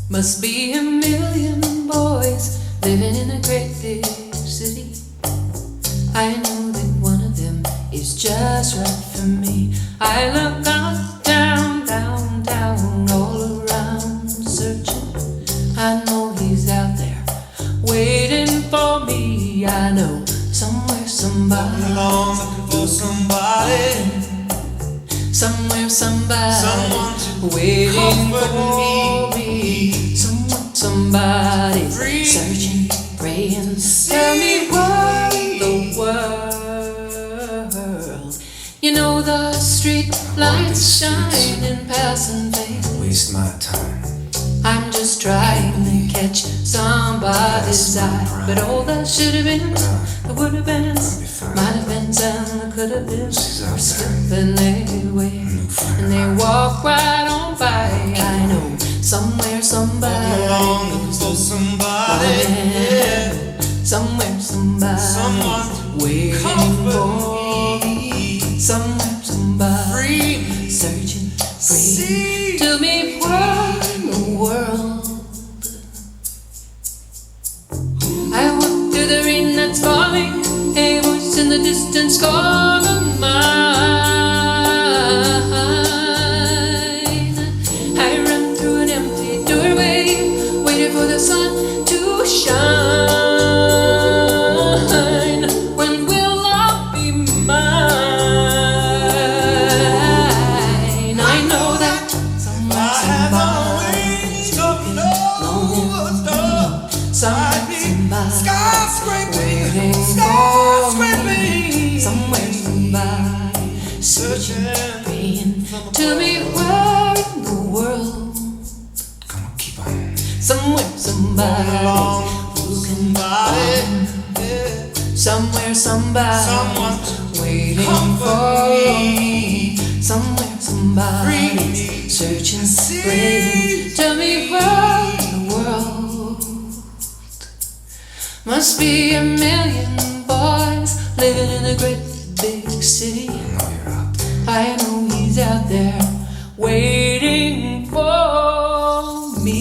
Must be a million boys living in a great big city. I know that one of them is just right for me. I look up, down, down, down, all around searching. I know he's out there waiting for me. I know somewhere somebody looking for somebody. Somewhere somebody waiting for me. Somebody searching, praying. Tell me what the world. You know the street lights shine and pass and fade. Waste my time. I'm just trying to catch somebody's eye. But all that should have been, that would have been, might have been, and could have been, are slipping away. And they walk right on by. I know somewhere somebody looking for somebody. Yeah. Somewhere somebody waiting for me. Somewhere somebody searching, praying. Tell me what in the world. I walk through the rain that's falling. A voice in the distance calling mine. I run through an empty doorway, waiting for the sun to shine. When will I be mine? I know that somebody's looking waiting for me. Somewhere somebody searching, praying. Tell me where in the world. Come on, keep on. Somewhere somebody looking for me. Somewhere somebody waiting for me. Somewhere somebody searching, praying. Tell me where in the world. Must be a million boys living in a great big city. I know he's out there waiting for me.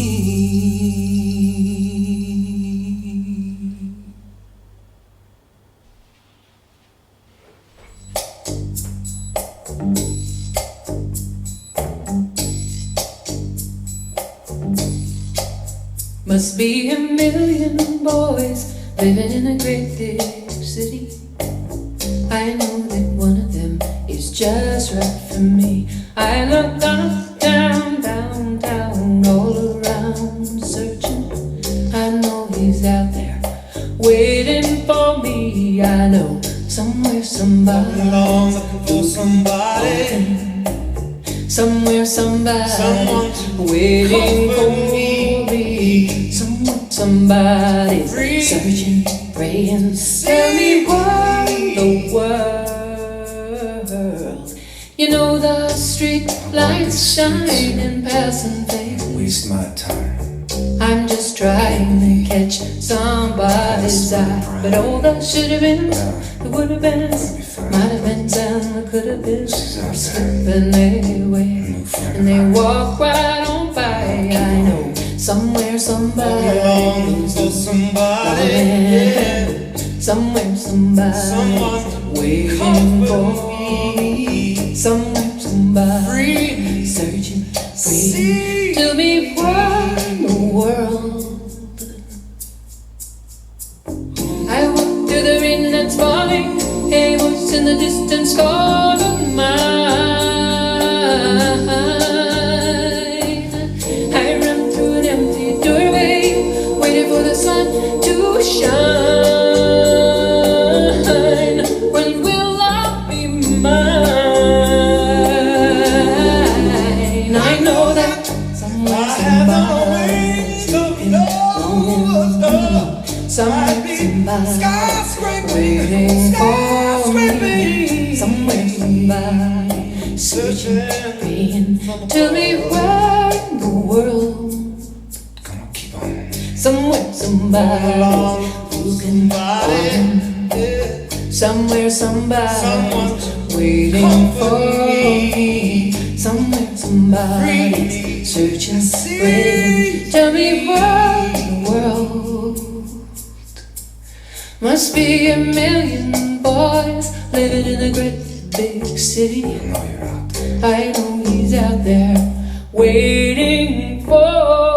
Must be a million boys living in a great big city. I know that one of them is just right for me. I look up, down, down, down, all around searching. I know he's out there waiting for me. I know somewhere somebody looking for somebody. Somewhere somebody waiting for me. Somebody searching, praying. Tell me what in the world. You know the street lights shine and pass and fade. Waste my time. I'm just trying to catch somebody's eye. But all that should have been, that would have been, might have been, and could have been, are slipping away. And they walk right on by. I know somewhere somebody looking for somebody. Yeah. Somewhere somebody waiting for me. Somewhere somebody searching, praying. Tell me what in the world. I walk through the rain that's falling. A voice in the distance calling mine. I run through an empty doorway, waiting for the sun to shine. When will I be mine? I know that somewhere somebody's looking somebody waiting for me. Somewhere somebody searching, praying. Tell me where in the world. Come on, keep on. Somewhere somebody looking for me. Somewhere somebody's Someone's waiting for comforting me. Somewhere somebody's searching, waiting. Tell me what in the world. Must be a million boys living in a great big city. I know you're out there. I know he's out there waiting for